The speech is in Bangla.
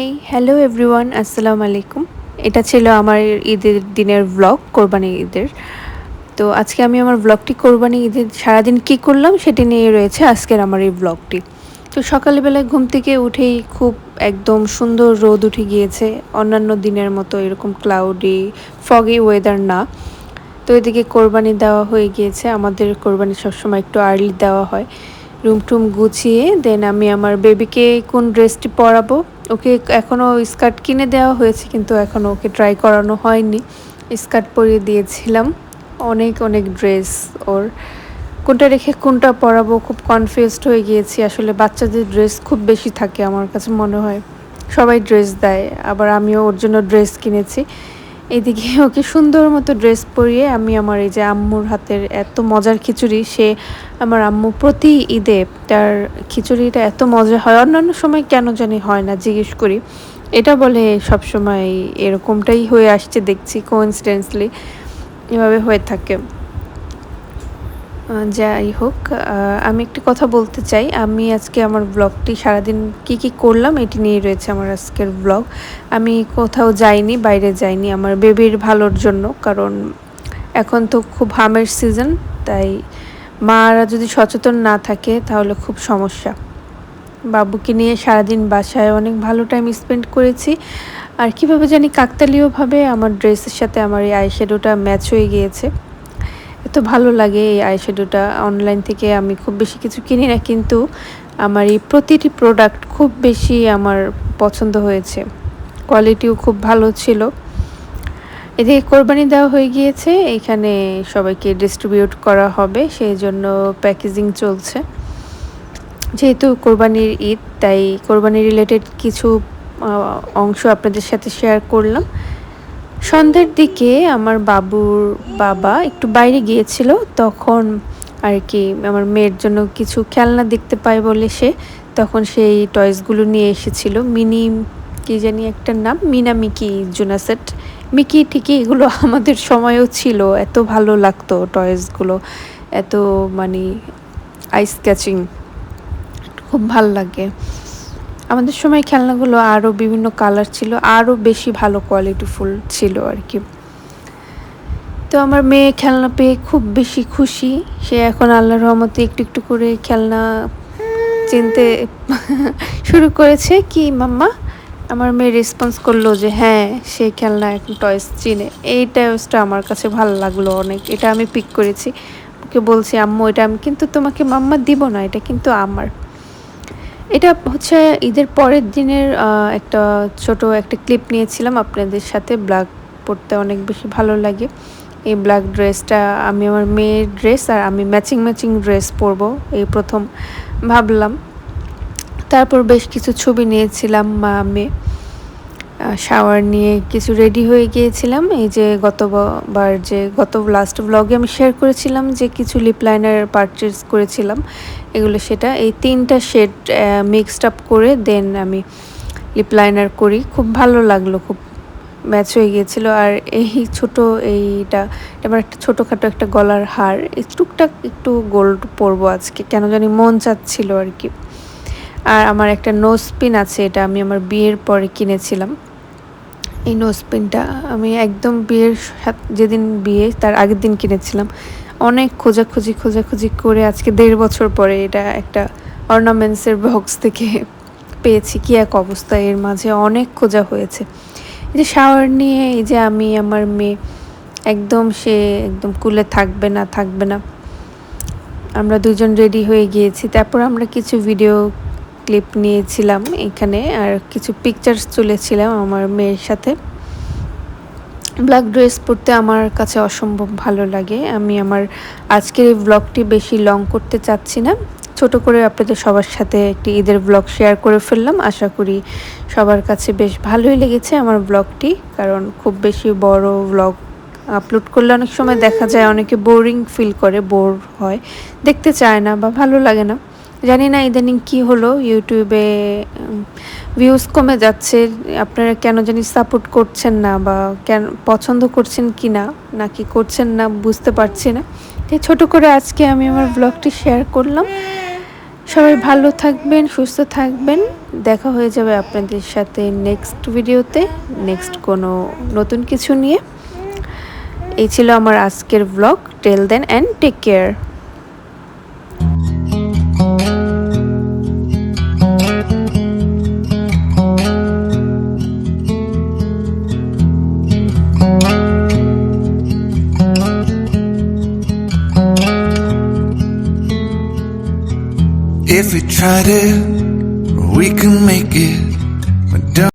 হাই, হ্যালো এভরিওয়ান, আসসালামু আলাইকুম। এটা ছিল আমার ঈদের দিনের ব্লগ, কোরবানি ঈদের। তো আজকে আমি আমার ব্লগটি কোরবানি ঈদের সারাদিন কী করলাম সেটি নিয়ে রয়েছে আজকের আমার এই ব্লগটি। তো সকালবেলায় ঘুম থেকে উঠেই খুব একদম সুন্দর রোদ উঠে গিয়েছে, অন্যান্য দিনের মতো এরকম ক্লাউডি ফগি ওয়েদার না। তো এদিকে কোরবানি দেওয়া হয়ে গিয়েছে, আমাদের কোরবানি সবসময় একটু আর্লি দেওয়া হয়। রুম টুম গুছিয়ে দেন আমি আমার বেবিকে কোন ড্রেসটি পরাবো, ওকে এখনও স্কার্ট কিনে দেওয়া হয়েছে কিন্তু এখনও ওকে ট্রাই করানো হয়নি। স্কার্ট পরিয়ে দিয়েছিলাম, অনেক অনেক ড্রেস ওর, কোনটা রেখে কোনটা পরাবো খুব কনফিউজড হয়ে গিয়েছি। আসলে বাচ্চাদের ড্রেস খুব বেশি থাকে আমার কাছে মনে হয়, সবাই ড্রেস দেয়, আবার আমিও ওর জন্য ড্রেস কিনেছি। এদিকে ওকে সুন্দর মতো ড্রেস পরিয়ে আমি আমার এই যে আম্মুর হাতের এত মজার খিচুড়ি, সে আমার আম্মু প্রতি ঈদে তার খিচুড়িটা এত মজা হয়, অন্যান্য সময় কেন জানি হয় না জিজ্ঞেস করি, এটা বলে সব সময় এরকমটাই হয়ে আসছে দেখছি, কোইন্সিডেন্সলি এভাবে হয়ে থাকে। যাই হোক, আমি একটি কথা বলতে চাই, আমি আজকে আমার ব্লগটি সারাদিন কি কি করলাম এটি নিয়ে রয়েছে আমার আজকের ব্লগ। আমি কোথাও যাইনি, বাইরে যাইনি আমার বেবির ভালোর জন্য, কারণ এখন তো খুব হামের সিজন, তাই মারা যদি সচেতন না থাকে তাহলে খুব সমস্যা। বাবুকে নিয়ে সারাদিন বাসায় অনেক ভালো টাইম স্পেন্ড করেছি। আর কীভাবে জানি কাকতালীয়ভাবে আমার ড্রেসের সাথে আমার এই আইশ্যাডোটা ম্যাচ হয়ে গিয়েছে। এত ভালো লাগে এই আইশ্যাডোটা, অনলাইন থেকে আমি খুব বেশি কিছু কিনি না, কিন্তু আমার এই প্রতিটি প্রোডাক্ট খুব বেশি আমার পছন্দ হয়েছে, কোয়ালিটিও খুব ভালো ছিল। এদিকে কোরবানি দেওয়া হয়ে গিয়েছে, এখানে সবাইকে ডিস্ট্রিবিউট করা হবে, সেই জন্য প্যাকেজিং চলছে। যেহেতু কোরবানির ঈদ, তাই কোরবানি রিলেটেড কিছু অংশ আপনাদের সাথে শেয়ার করলাম। সন্ধ্যার দিকে আমার বাবুর বাবা একটু বাইরে গিয়েছিল, তখন আর কি আমার মেয়ের জন্য কিছু খেলনা দেখতে পায় বলে সে তখন সেই টয়েসগুলো নিয়ে এসেছিল। মিনি কি জানি একটা নাম, মিনা মিকি জুনাসেট মিকি, ঠিকই এগুলো আমাদের সময়ও ছিল, এত ভালো লাগতো টয়েসগুলো, এত মানে আইস ক্যাচিং, খুব ভাল লাগে। আমাদের সময় খেলনাগুলো আরও বিভিন্ন কালার ছিল, আরও বেশি ভালো কোয়ালিটিফুল ছিল আর কি। তো আমার মেয়ে খেলনা পেয়ে খুব বেশি খুশি, সে এখন আল্লাহর রহমতে একটু একটু করে খেলনা চিনতে শুরু করেছে। কি মাম্মা? আমার মেয়ে রেসপন্স করলো যে হ্যাঁ, সে খেলনা এখন টয়েস চিনে। এই টয়েসটা আমার কাছে ভালো লাগলো অনেক, এটা আমি পিক করেছি। ওকে বলছি আম্মু এটা আমি কিন্তু তোমাকে মাম্মা দিব না, এটা কিন্তু আমার। এটা হচ্ছে ঈদের পরের দিনের একটা ছোট একটা ক্লিপ নিয়েছিলাম আপনাদের সাথে। ব্ল্যাক পরতে অনেক বেশি ভালো লাগে, এই ব্ল্যাক ড্রেসটা আমি আমার মেয়ের ড্রেস, আর আমি ম্যাচিং ম্যাচিং ড্রেস পরবো এই প্রথম ভাবলাম। তারপর বেশ কিছু ছবি নিয়েছিলাম মা মেয়ে, শাওয়ার নিয়ে কিছু রেডি হয়ে গিয়েছিলাম। এই যে গত লাস্ট ব্লগে আমি শেয়ার করেছিলাম যে কিছু লিপ লাইনার পারচেজ করেছিলাম, এগুলো সেটা এই 3টা শেড মিক্সড আপ করে দেন আমি লিপ লাইনার করি, খুব ভালো লাগলো, খুব ম্যাচ হয়ে গিয়েছিল। আর এই এইটা আমার একটা ছোটোখাটো একটা গলার হার, এই টুকটাক একটু গোল্ড পরবো আজকে, কেন জানি মন চাচ্ছিল আর কি। আর আমার একটা নোজ পিন আছে, এটা আমি আমার বিয়ের পরে কিনেছিলাম। এই নোজ পিনটা আমি একদম বিয়ের যেদিন বিয়ে তার আগের দিন কিনেছিলাম, অনেক খোঁজাখুঁজি করে আজকে 1.5 বছর পরে এটা একটা অর্নামেন্টসের বক্স থেকে পেয়েছি। কি এক অবস্থা, এর মাঝে অনেক খোঁজা হয়েছে। এই যে শাওয়ার নিয়ে এই যে আমি আমার মেয়ে সে একদম কুলে থাকবে না, আমরা দুজন রেডি হয়ে গিয়েছি। তারপর আমরা কিছু ভিডিও ক্লিপ নিয়েছিলাম এখানে, আর কিছু পিকচার্স তুলেছিলাম আমার মেয়ের সাথে। ব্ল্যাক ড্রেস পরতে আমার কাছে অসম্ভব ভালো লাগে। আমি আমার আজকের এই ব্লগটি বেশি লং করতে চাচ্ছি না, ছোট করে আপনাদের সবার সাথে একটি ঈদের ব্লগ শেয়ার করে ফেললাম। আশা করি সবার কাছে বেশ ভালোই লেগেছে আমার ব্লগটি, কারণ খুব বেশি বড় ব্লগ আপলোড করলে অনেক সময় দেখা যায় অনেকে বোরিং ফিল করে, বোর হয়, দেখতে চায় না বা ভালো লাগে না। জানি না ইদানিং কি হলো, ইউটিউবে ভিউজ কমে যাচ্ছে, আপনারা কেন জানি সাপোর্ট করছেন না বা কেন পছন্দ করছেন কি না, নাকি করছেন না বুঝতে পারছি না। তাই ছোট করে আজকে আমি আমার ব্লগটি শেয়ার করলাম। সবাই ভালো থাকবেন, সুস্থ থাকবেন। দেখা হয়ে যাবে আপনাদের সাথে নেক্সট ভিডিওতে, নেক্সট কোনো নতুন কিছু নিয়ে। এই ছিল আমার আজকের blog. Till then and take care. If we tried it, we can make it.